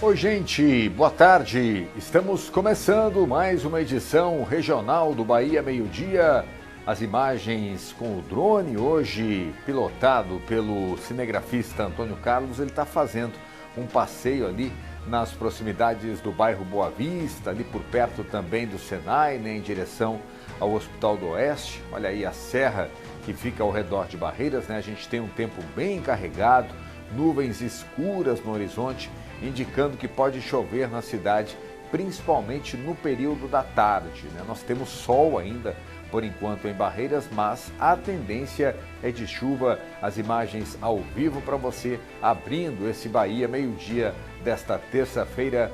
Oi, gente, boa tarde. Estamos começando mais uma edição regional do Bahia Meio-Dia. As imagens com o drone, hoje pilotado pelo cinegrafista Antônio Carlos. Ele está fazendo um passeio ali nas proximidades do bairro Boa Vista, ali por perto também do Senai, né, em direção ao Hospital do Oeste. Olha aí a serra que fica ao redor de Barreiras, né? A gente tem um tempo bem carregado, nuvens escuras no horizonte, indicando que pode chover na cidade, principalmente no período da tarde, né? Nós temos sol ainda, por enquanto, em Barreiras, mas a tendência é de chuva. As imagens ao vivo para você, abrindo esse Bahia Meio-Dia desta terça-feira,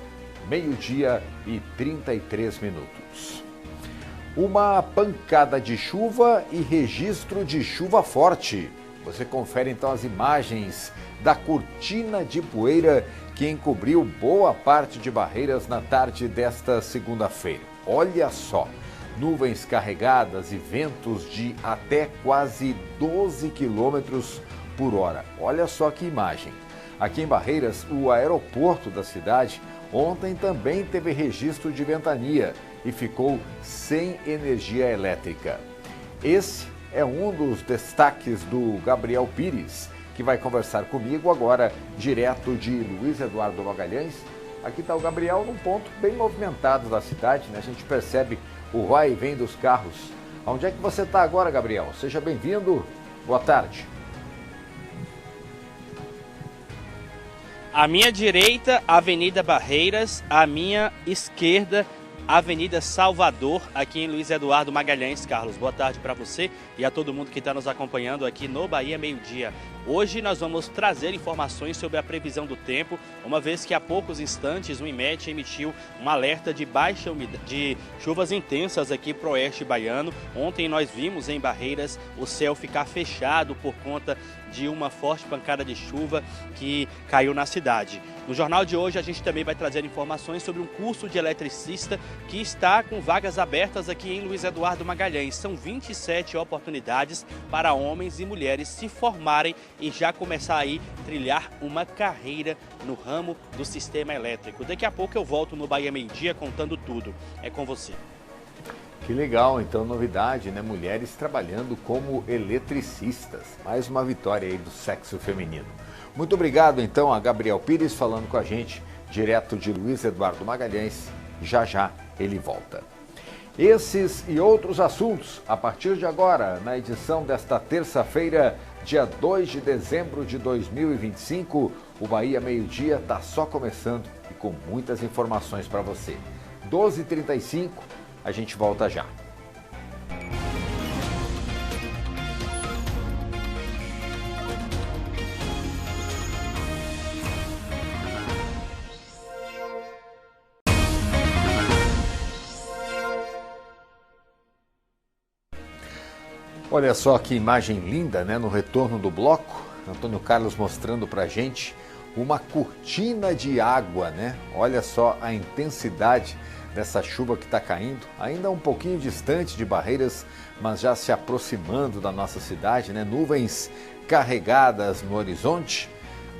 12h e 33 minutos. Uma pancada de chuva e registro de chuva forte. Você confere então as imagens da cortina de poeira que encobriu boa parte de Barreiras na tarde desta segunda-feira. Olha só, nuvens carregadas e ventos de até quase 12 km por hora. Olha só que imagem. Aqui em Barreiras, o aeroporto da cidade ontem também teve registro de ventania e ficou sem energia elétrica. Esse é um dos destaques do Gabriel Pires, que vai conversar comigo agora, direto de Luiz Eduardo Magalhães. Aqui está o Gabriel, num ponto bem movimentado da cidade, né? A gente percebe o vai e vem dos carros. Onde é que você está agora, Gabriel? Seja bem-vindo. Boa tarde. À minha direita, Avenida Barreiras, à minha esquerda, Avenida Salvador, aqui em Luiz Eduardo Magalhães. Carlos, boa tarde para você e a todo mundo que está nos acompanhando aqui no Bahia Meio-Dia. Hoje nós vamos trazer informações sobre a previsão do tempo, uma vez que há poucos instantes o IMET emitiu um alerta de baixa umidade, de chuvas intensas aqui para o oeste baiano. Ontem nós vimos em Barreiras o céu ficar fechado por conta de uma forte pancada de chuva que caiu na cidade. No jornal de hoje a gente também vai trazer informações sobre um curso de eletricista que está com vagas abertas aqui em Luiz Eduardo Magalhães. São 27 oportunidades para homens e mulheres se formarem e já começar aí a trilhar uma carreira no ramo do sistema elétrico. Daqui a pouco eu volto no Bahia Meio-Dia contando tudo. É com você. Que legal, então, novidade, né? Mulheres trabalhando como eletricistas. Mais uma vitória aí do sexo feminino. Muito obrigado, então, a Gabriel Pires falando com a gente, direto de Luiz Eduardo Magalhães. Já já ele volta. Esses e outros assuntos, a partir de agora, na edição desta terça-feira, dia 2 de dezembro de 2025, o Bahia Meio-Dia está só começando e com muitas informações para você. 12h35, a gente volta já. Olha só que imagem linda, né? No retorno do bloco, Antônio Carlos mostrando pra gente uma cortina de água, né? Olha só a intensidade dessa chuva que está caindo, ainda um pouquinho distante de Barreiras, mas já se aproximando da nossa cidade, né? Nuvens carregadas no horizonte.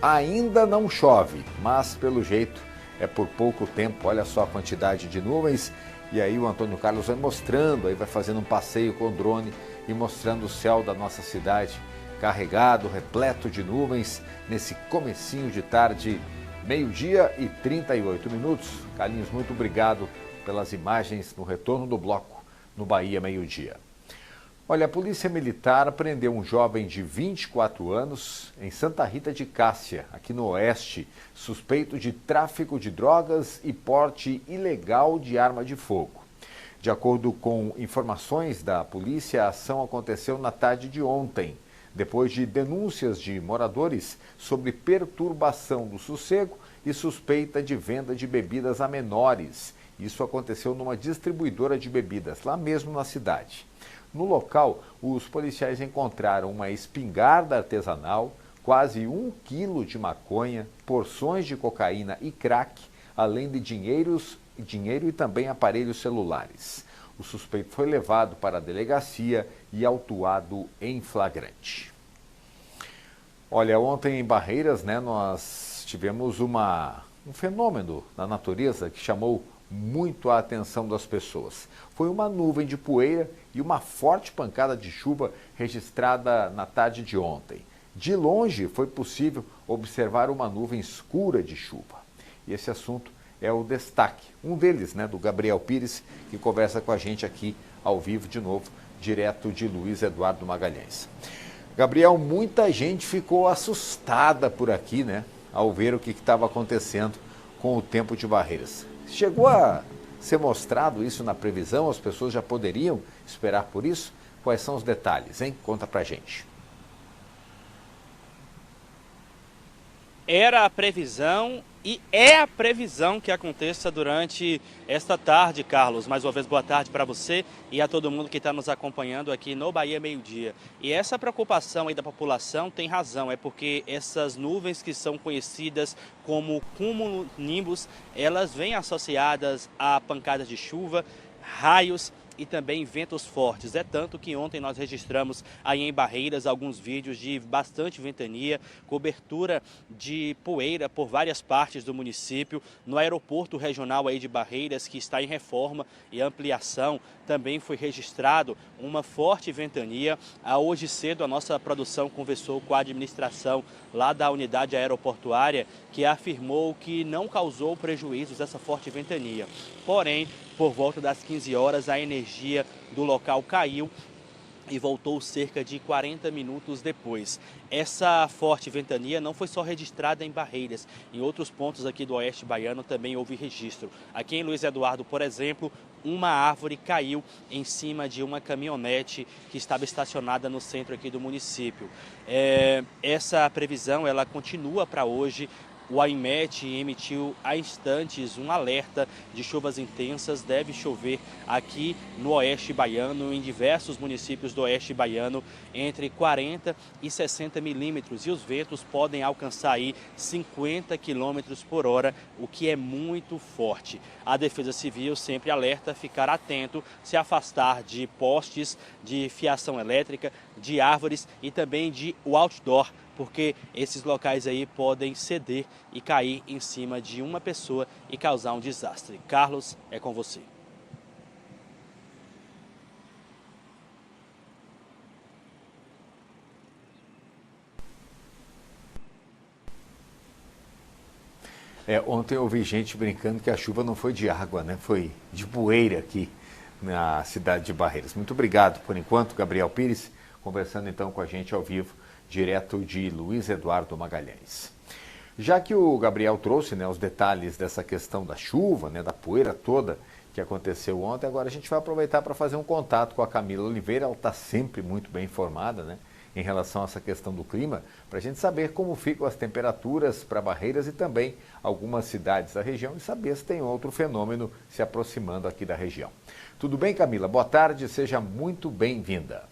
Ainda não chove, mas pelo jeito é por pouco tempo. Olha só a quantidade de nuvens. E aí o Antônio Carlos vai mostrando, aí vai fazendo um passeio com o drone e mostrando o céu da nossa cidade carregado, repleto de nuvens, nesse comecinho de tarde, 12h e 38 minutos. Carlinhos, muito obrigado pelas imagens no retorno do bloco no Bahia Meio-Dia. Olha, a Polícia Militar prendeu um jovem de 24 anos em Santa Rita de Cássia, aqui no Oeste, suspeito de tráfico de drogas e porte ilegal de arma de fogo. De acordo com informações da polícia, a ação aconteceu na tarde de ontem, depois de denúncias de moradores sobre perturbação do sossego e suspeita de venda de bebidas a menores. Isso aconteceu numa distribuidora de bebidas, lá mesmo na cidade. No local, os policiais encontraram uma espingarda artesanal, quase 1 quilo de maconha, porções de cocaína e crack, além de dinheiro e também aparelhos celulares. O suspeito foi levado para a delegacia e autuado em flagrante. Olha, ontem em Barreiras, né, nós tivemos uma um fenômeno na natureza que chamou muito a atenção das pessoas. Foi uma nuvem de poeira e uma forte pancada de chuva registrada na tarde de ontem. De longe foi possível observar uma nuvem escura de chuva. E esse assunto é o destaque, um deles, do Gabriel Pires, que conversa com a gente aqui ao vivo de novo, direto de Luiz Eduardo Magalhães. Gabriel, muita gente ficou assustada por aqui, ao ver o que estava acontecendo com o tempo de Barreiras. Chegou a ser mostrado isso na previsão? As pessoas já poderiam esperar por isso? Quais são os detalhes, hein? Conta pra gente. Era a previsão e é a previsão que aconteça durante esta tarde, Carlos. Mais uma vez, boa tarde para você e a todo mundo que está nos acompanhando aqui no Bahia Meio Dia. E essa preocupação aí da população tem razão, é porque essas nuvens que são conhecidas como cumulonimbus, elas vêm associadas a pancadas de chuva, raios e também ventos fortes. É tanto que ontem nós registramos aí em Barreiras alguns vídeos de bastante ventania, cobertura de poeira por várias partes do município. No aeroporto regional aí de Barreiras, que está em reforma e ampliação, também foi registrado uma forte ventania. Hoje cedo a nossa produção conversou com a administração lá da unidade aeroportuária, que afirmou que não causou prejuízos essa forte ventania. Porém, por volta das 15 horas, a energia do local caiu e voltou cerca de 40 minutos depois. Essa forte ventania não foi só registrada em Barreiras. Em outros pontos aqui do Oeste Baiano também houve registro. Aqui em Luiz Eduardo, por exemplo, uma árvore caiu em cima de uma caminhonete que estava estacionada no centro aqui do município. Essa previsão ela continua para hoje. O AIMET emitiu há instantes um alerta de chuvas intensas. Deve chover aqui no Oeste Baiano, em diversos municípios do Oeste Baiano, entre 40 e 60 milímetros. E os ventos podem alcançar aí 50 quilômetros por hora, o que é muito forte. A Defesa Civil sempre alerta ficar atento, se afastar de postes, de fiação elétrica, de árvores e também de outdoor, porque esses locais aí podem ceder e cair em cima de uma pessoa e causar um desastre. Carlos, é com você. Ontem eu ouvi gente brincando que a chuva não foi de água, foi de poeira aqui na cidade de Barreiras. Muito obrigado por enquanto, Gabriel Pires, conversando então com a gente ao vivo, direto de Luiz Eduardo Magalhães. Já que o Gabriel trouxe os detalhes dessa questão da chuva, da poeira toda que aconteceu ontem, agora a gente vai aproveitar para fazer um contato com a Camila Oliveira. Ela está sempre muito bem informada em relação a essa questão do clima, para a gente saber como ficam as temperaturas para Barreiras e também algumas cidades da região e saber se tem outro fenômeno se aproximando aqui da região. Tudo bem, Camila? Boa tarde, seja muito bem-vinda.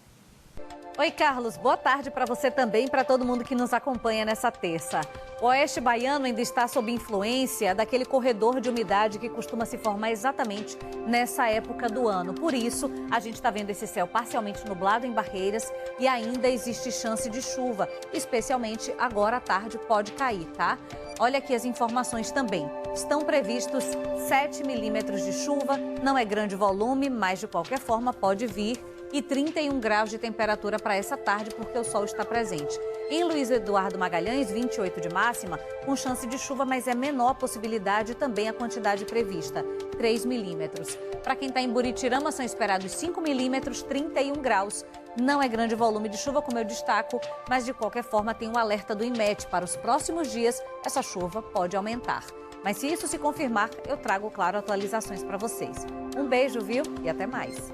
Oi, Carlos. Boa tarde para você também, para todo mundo que nos acompanha nessa terça. O Oeste Baiano ainda está sob influência daquele corredor de umidade que costuma se formar exatamente nessa época do ano. Por isso, a gente está vendo esse céu parcialmente nublado em Barreiras e ainda existe chance de chuva, especialmente agora à tarde pode cair, tá? Olha aqui as informações também. Estão previstos 7 milímetros de chuva, não é grande volume, mas de qualquer forma pode vir. E 31 graus de temperatura para essa tarde, porque o sol está presente. Em Luiz Eduardo Magalhães, 28 de máxima, com chance de chuva, mas é menor a possibilidade e também a quantidade prevista, 3 milímetros. Para quem está em Buritirama, são esperados 5 milímetros, 31 graus. Não é grande volume de chuva, como eu destaco, mas de qualquer forma tem um alerta do IMET. Para os próximos dias, essa chuva pode aumentar. Mas se isso se confirmar, eu trago, claro, atualizações para vocês. Um beijo, viu? E até mais.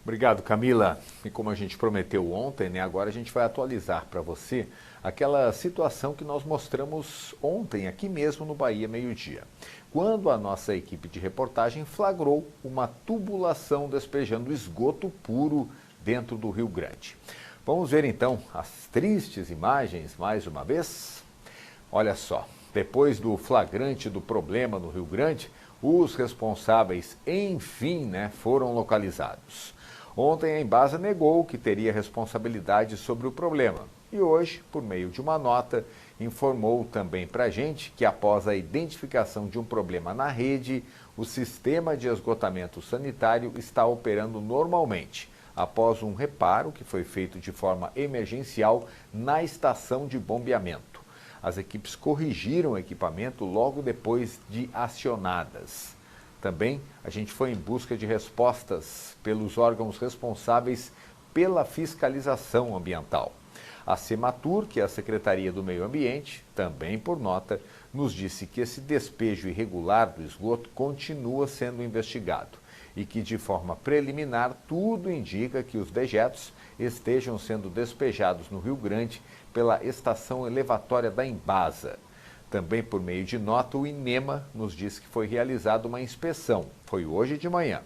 Obrigado, Camila. E como a gente prometeu ontem, agora a gente vai atualizar para você aquela situação que nós mostramos ontem, aqui mesmo no Bahia Meio Dia, quando a nossa equipe de reportagem flagrou uma tubulação despejando esgoto puro dentro do Rio Grande. Vamos ver então as tristes imagens mais uma vez? Olha só, depois do flagrante do problema no Rio Grande, os responsáveis, enfim, foram localizados. Ontem a Embasa negou que teria responsabilidade sobre o problema e hoje, por meio de uma nota, informou também para a gente que após a identificação de um problema na rede, o sistema de esgotamento sanitário está operando normalmente, após um reparo que foi feito de forma emergencial na estação de bombeamento. As equipes corrigiram o equipamento logo depois de acionadas. Também a gente foi em busca de respostas pelos órgãos responsáveis pela fiscalização ambiental. A Sematur, que é a Secretaria do Meio Ambiente, também por nota, nos disse que esse despejo irregular do esgoto continua sendo investigado e que, de forma preliminar, tudo indica que os dejetos estejam sendo despejados no Rio Grande pela estação elevatória da Embasa. Também por meio de nota, o INEMA nos disse que foi realizada uma inspeção. Foi hoje de manhã.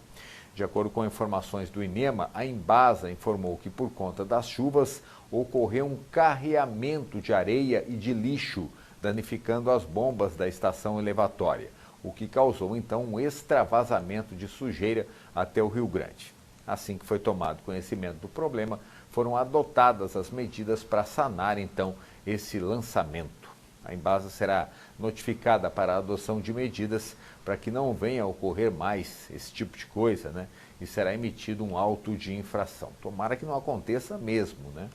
De acordo com informações do INEMA, a Embasa informou que por conta das chuvas ocorreu um carreamento de areia e de lixo, danificando as bombas da estação elevatória, o que causou então um extravasamento de sujeira até o Rio Grande. Assim que foi tomado conhecimento do problema, foram adotadas as medidas para sanar então esse lançamento. A Embasa será notificada para a adoção de medidas para que não venha a ocorrer mais esse tipo de coisa, né? E será emitido um auto de infração. Tomara que não aconteça mesmo, né?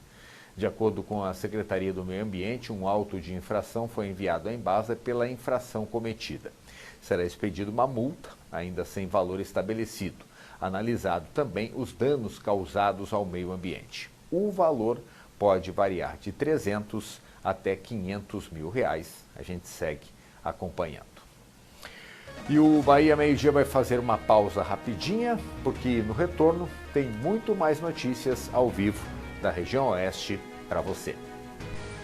De acordo com a Secretaria do Meio Ambiente, um auto de infração foi enviado à Embasa pela infração cometida. Será expedida uma multa, ainda sem valor estabelecido. Analisado também os danos causados ao meio ambiente. O valor pode variar de 300 até 500 mil reais. A gente segue acompanhando. E o Bahia Meio Dia vai fazer uma pausa rapidinha, porque no retorno tem muito mais notícias ao vivo da região oeste para você.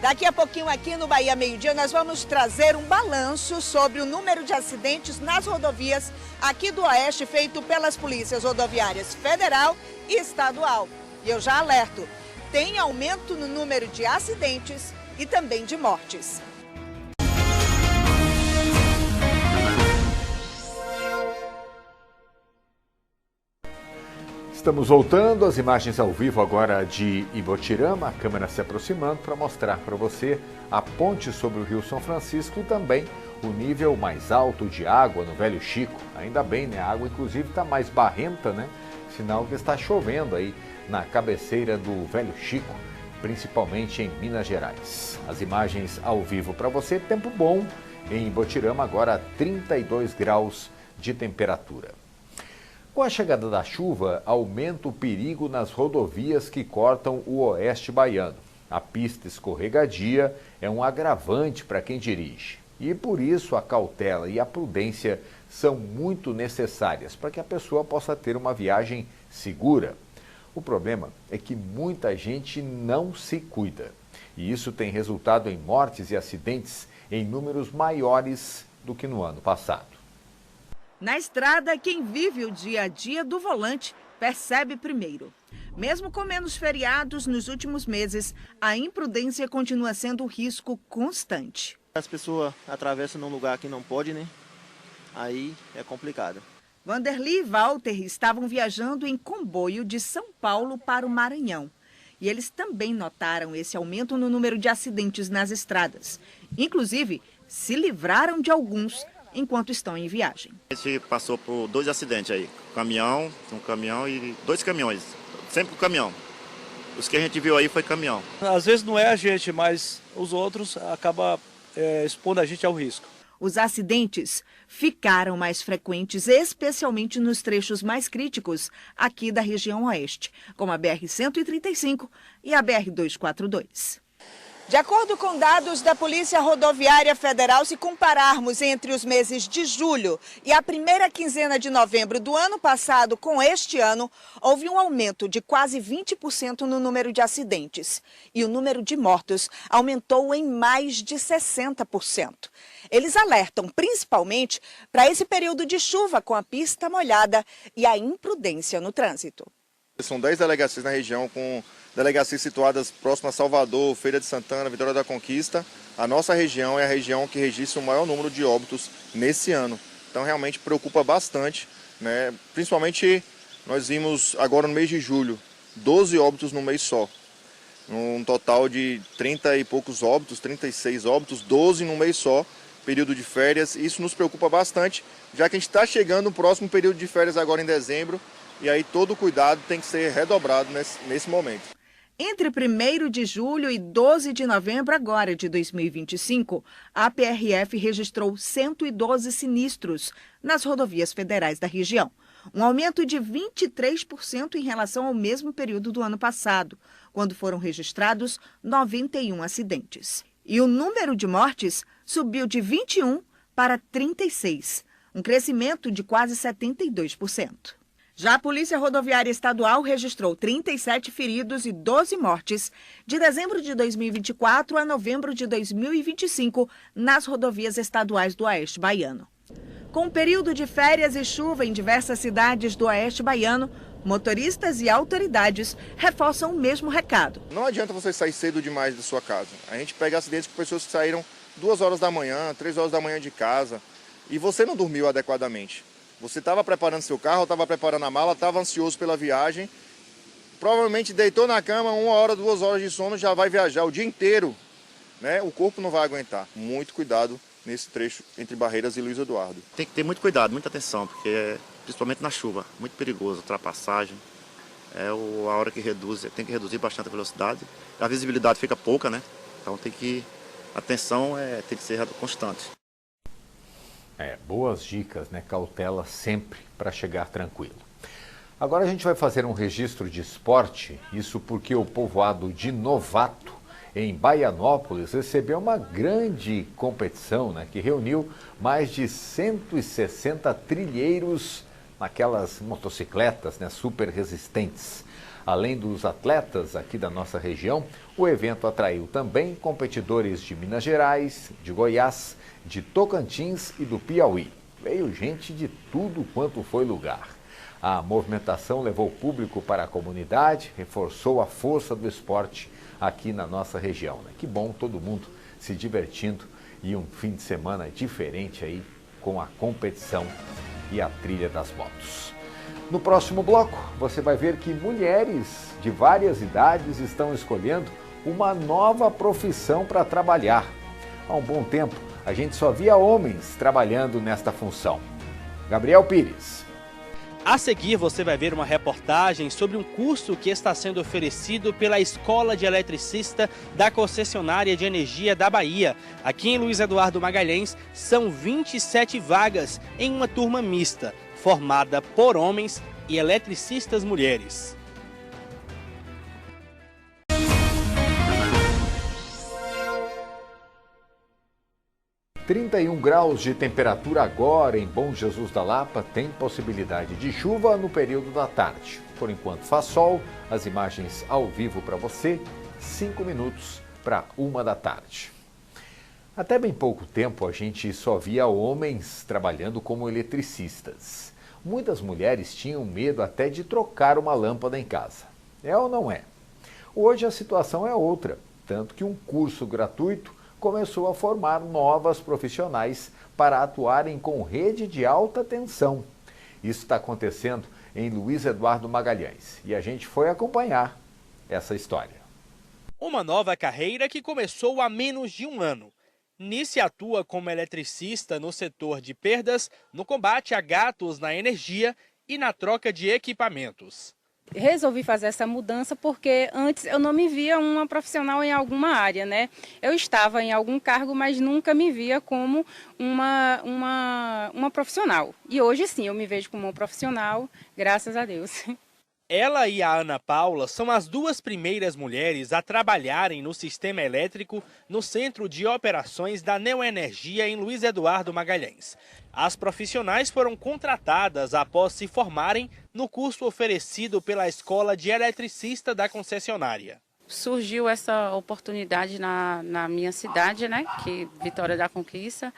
Daqui a pouquinho aqui no Bahia Meio Dia nós vamos trazer um balanço sobre o número de acidentes nas rodovias aqui do Oeste feito pelas polícias rodoviárias federal e estadual. E eu já alerto, tem aumento no número de acidentes e também de mortes. Estamos voltando, as imagens ao vivo agora de Ibotirama, a câmera se aproximando para mostrar para você a ponte sobre o Rio São Francisco e também o nível mais alto de água no Velho Chico. Ainda bem, né? A água inclusive está mais barrenta, né? Sinal que está chovendo aí na cabeceira do Velho Chico, principalmente em Minas Gerais. As imagens ao vivo para você, tempo bom em Ibotirama, agora 32 graus de temperatura. Com a chegada da chuva, aumenta o perigo nas rodovias que cortam o oeste baiano. A pista escorregadia é um agravante para quem dirige. E por isso a cautela e a prudência são muito necessárias para que a pessoa possa ter uma viagem segura. O problema é que muita gente não se cuida. E isso tem resultado em mortes e acidentes em números maiores do que no ano passado. Na estrada, quem vive o dia a dia do volante percebe primeiro. Mesmo com menos feriados nos últimos meses, a imprudência continua sendo um risco constante. As pessoas atravessam num lugar que não pode, né? Aí é complicado. Vanderly e Walter estavam viajando em comboio de São Paulo para o Maranhão. E eles também notaram esse aumento no número de acidentes nas estradas. Inclusive, se livraram de alguns enquanto estão em viagem. A gente passou por 2 acidentes aí, um caminhão e 2 caminhões, sempre com caminhão. Os que a gente viu aí foi caminhão. Às vezes não é a gente, mas os outros acabam expondo a gente ao risco. Os acidentes ficaram mais frequentes, especialmente nos trechos mais críticos aqui da região oeste, como a BR-135 e a BR-242. De acordo com dados da Polícia Rodoviária Federal, se compararmos entre os meses de julho e a primeira quinzena de novembro do ano passado com este ano, houve um aumento de quase 20% no número de acidentes. E o número de mortos aumentou em mais de 60%. Eles alertam principalmente para esse período de chuva com a pista molhada e a imprudência no trânsito. São 10 delegacias na região, com delegacias situadas próximas a Salvador, Feira de Santana, Vitória da Conquista. A nossa região é a região que registra o maior número de óbitos nesse ano. Então realmente preocupa bastante, né? Principalmente nós vimos agora no mês de julho, 12 óbitos no mês só. Um total de 30 e poucos óbitos, 36 óbitos, 12 num mês só, período de férias. Isso nos preocupa bastante, já que a gente está chegando no próximo período de férias agora em dezembro, e aí todo o cuidado tem que ser redobrado nesse momento. Entre 1º de julho e 12 de novembro agora de 2025, a PRF registrou 112 sinistros nas rodovias federais da região, um aumento de 23% em relação ao mesmo período do ano passado, quando foram registrados 91 acidentes. E o número de mortes subiu de 21 para 36, um crescimento de quase 72%. Já a Polícia Rodoviária Estadual registrou 37 feridos e 12 mortes de dezembro de 2024 a novembro de 2025 nas rodovias estaduais do Oeste Baiano. Com o período de férias e chuva em diversas cidades do Oeste Baiano, motoristas e autoridades reforçam o mesmo recado. Não adianta você sair cedo demais da sua casa. A gente pega acidentes com pessoas que saíram 2 horas da manhã, 3 horas da manhã de casa e você não dormiu adequadamente. Você estava preparando seu carro, estava preparando a mala, estava ansioso pela viagem, provavelmente deitou na cama, 1 hora, 2 horas de sono, já vai viajar o dia inteiro, né? O corpo não vai aguentar. Muito cuidado nesse trecho entre Barreiras e Luiz Eduardo. Tem que ter muito cuidado, muita atenção, porque principalmente na chuva, muito perigoso, ultrapassagem. É a hora que tem que reduzir bastante a velocidade. A visibilidade fica pouca, né? Então a atenção tem que ser constante. Boas dicas, né? Cautela sempre para chegar tranquilo. Agora a gente vai fazer um registro de esporte, isso porque o povoado de Novato, em Baianópolis, recebeu uma grande competição, né? Que reuniu mais de 160 trilheiros naquelas motocicletas, né? Super resistentes. Além dos atletas aqui da nossa região, o evento atraiu também competidores de Minas Gerais, de Goiás, de Tocantins e do Piauí. Veio gente de tudo quanto foi lugar. A movimentação levou o público para a comunidade, reforçou a força do esporte aqui na nossa região, né? Que bom todo mundo se divertindo e um fim de semana diferente aí com a competição e a trilha das motos. No próximo bloco, você vai ver que mulheres de várias idades estão escolhendo uma nova profissão para trabalhar. Há um bom tempo, a gente só via homens trabalhando nesta função. Gabriel Pires. A seguir, você vai ver uma reportagem sobre um curso que está sendo oferecido pela Escola de Eletricista da Concessionária de Energia da Bahia. Aqui em Luiz Eduardo Magalhães, são 27 vagas em uma turma mista, formada por homens e eletricistas mulheres. 31 graus de temperatura agora em Bom Jesus da Lapa, tem possibilidade de chuva no período da tarde. Por enquanto faz sol, as imagens ao vivo para você, 5 minutos para 1 da tarde. Até bem pouco tempo a gente só via homens trabalhando como eletricistas. Muitas mulheres tinham medo até de trocar uma lâmpada em casa. É ou não é? Hoje a situação é outra, tanto que um curso gratuito começou a formar novas profissionais para atuarem com rede de alta tensão. Isso está acontecendo em Luiz Eduardo Magalhães e a gente foi acompanhar essa história. Uma nova carreira que começou há menos de um ano. Nice atua como eletricista no setor de perdas, no combate a gatos na energia e na troca de equipamentos. Resolvi fazer essa mudança porque antes eu não me via uma profissional em alguma área, né? Eu estava em algum cargo, mas nunca me via como uma profissional. E hoje sim, eu me vejo como uma profissional, graças a Deus. Ela e a Ana Paula são as duas primeiras mulheres a trabalharem no sistema elétrico no Centro de Operações da Neoenergia em Luiz Eduardo Magalhães. As profissionais foram contratadas após se formarem no curso oferecido pela Escola de Eletricista da concessionária. Surgiu essa oportunidade na minha cidade, né, que Vitória da Conquista.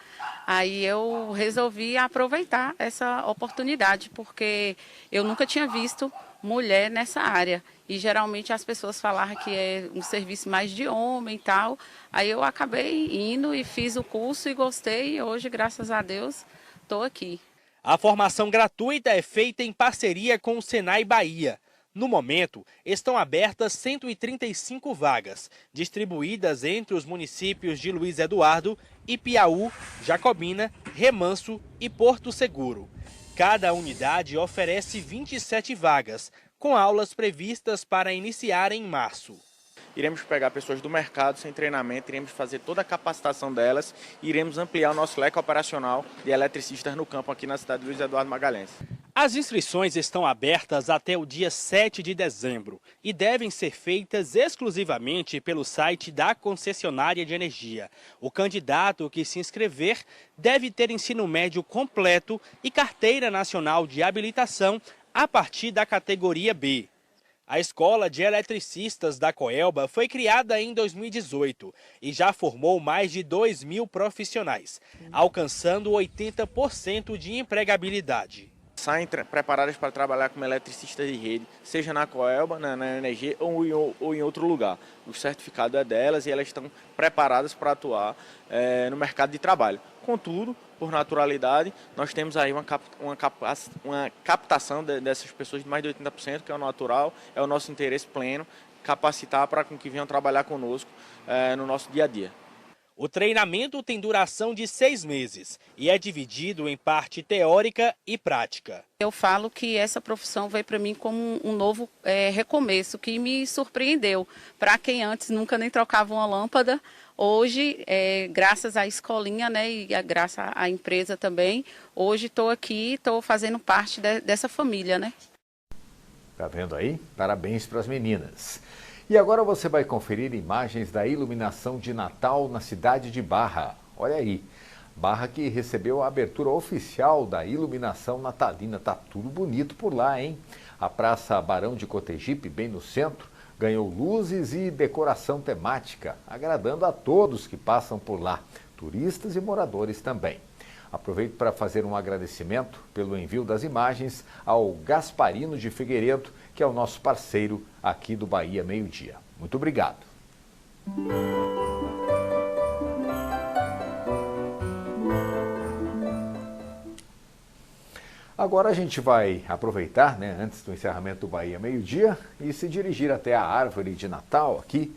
Aí eu resolvi aproveitar essa oportunidade, porque eu nunca tinha visto mulher nessa área. E geralmente as pessoas falavam que é um serviço mais de homem e tal. Aí eu acabei indo e fiz o curso e gostei. E hoje, graças a Deus, estou aqui. A formação gratuita é feita em parceria com o Senai Bahia. No momento, estão abertas 135 vagas, distribuídas entre os municípios de Luiz Eduardo, Ipiaú, Jacobina, Remanso e Porto Seguro. Cada unidade oferece 27 vagas, com aulas previstas para iniciar em março. Iremos pegar pessoas do mercado sem treinamento, iremos fazer toda a capacitação delas e iremos ampliar o nosso leque operacional de eletricistas no campo aqui na cidade de Luiz Eduardo Magalhães. As inscrições estão abertas até o dia 7 de dezembro e devem ser feitas exclusivamente pelo site da concessionária de energia. O candidato que se inscrever deve ter ensino médio completo e carteira nacional de habilitação a partir da categoria B. A Escola de Eletricistas da Coelba foi criada em 2018 e já formou mais de 2.000 profissionais, alcançando 80% de empregabilidade. Saem preparadas para trabalhar como eletricistas de rede, seja na Coelba, na energia ou em outro lugar. O certificado é delas e elas estão preparadas para atuar no mercado de trabalho. Contudo, por naturalidade, nós temos aí uma captação dessas pessoas de mais de 80%, que é o natural, é o nosso interesse pleno, capacitar para que venham trabalhar conosco no nosso dia a dia. O treinamento tem duração de 6 meses e é dividido em parte teórica e prática. Eu falo que essa profissão veio para mim como um novo recomeço, que me surpreendeu. Para quem antes nunca nem trocava uma lâmpada, hoje, graças à escolinha, né, e graças à empresa também, hoje estou aqui, estou fazendo parte dessa família, né? Tá vendo aí? Parabéns para as meninas. E agora você vai conferir imagens da iluminação de Natal na cidade de Barra. Olha aí, Barra que recebeu a abertura oficial da iluminação natalina. Tá tudo bonito por lá, hein? A Praça Barão de Cotegipe, bem no centro, ganhou luzes e decoração temática, agradando a todos que passam por lá, turistas e moradores também. Aproveito para fazer um agradecimento pelo envio das imagens ao Gasparino de Figueiredo, que é o nosso parceiro aqui do Bahia Meio Dia. Muito obrigado. Agora a gente vai aproveitar, né, antes do encerramento do Bahia Meio Dia, e se dirigir até a árvore de Natal aqui,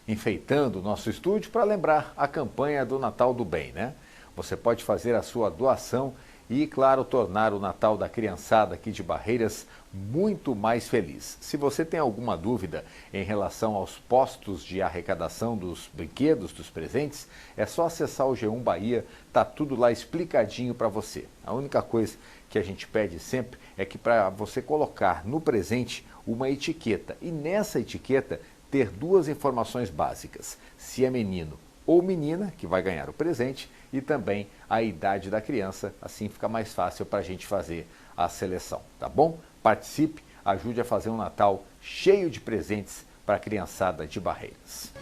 enfeitando o nosso estúdio, para lembrar a campanha do Natal do Bem, né? Você pode fazer a sua doação e, claro, tornar o Natal da criançada aqui de Barreiras muito mais feliz. Se você tem alguma dúvida em relação aos postos de arrecadação dos brinquedos, dos presentes, é só acessar o G1 Bahia, tá tudo lá explicadinho para você. A única coisa que a gente pede sempre é que para você colocar no presente uma etiqueta e nessa etiqueta ter 2 informações básicas: se é menino ou menina, que vai ganhar o presente, e também a idade da criança, assim fica mais fácil para a gente fazer a seleção, tá bom? Participe, ajude a fazer um Natal cheio de presentes para a criançada de Barreiras.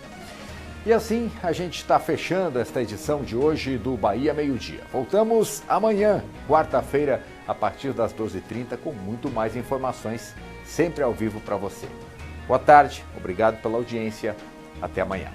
E assim a gente está fechando esta edição de hoje do Bahia Meio Dia. Voltamos amanhã, quarta-feira, a partir das 12h30, com muito mais informações, sempre ao vivo para você. Boa tarde, obrigado pela audiência, até amanhã.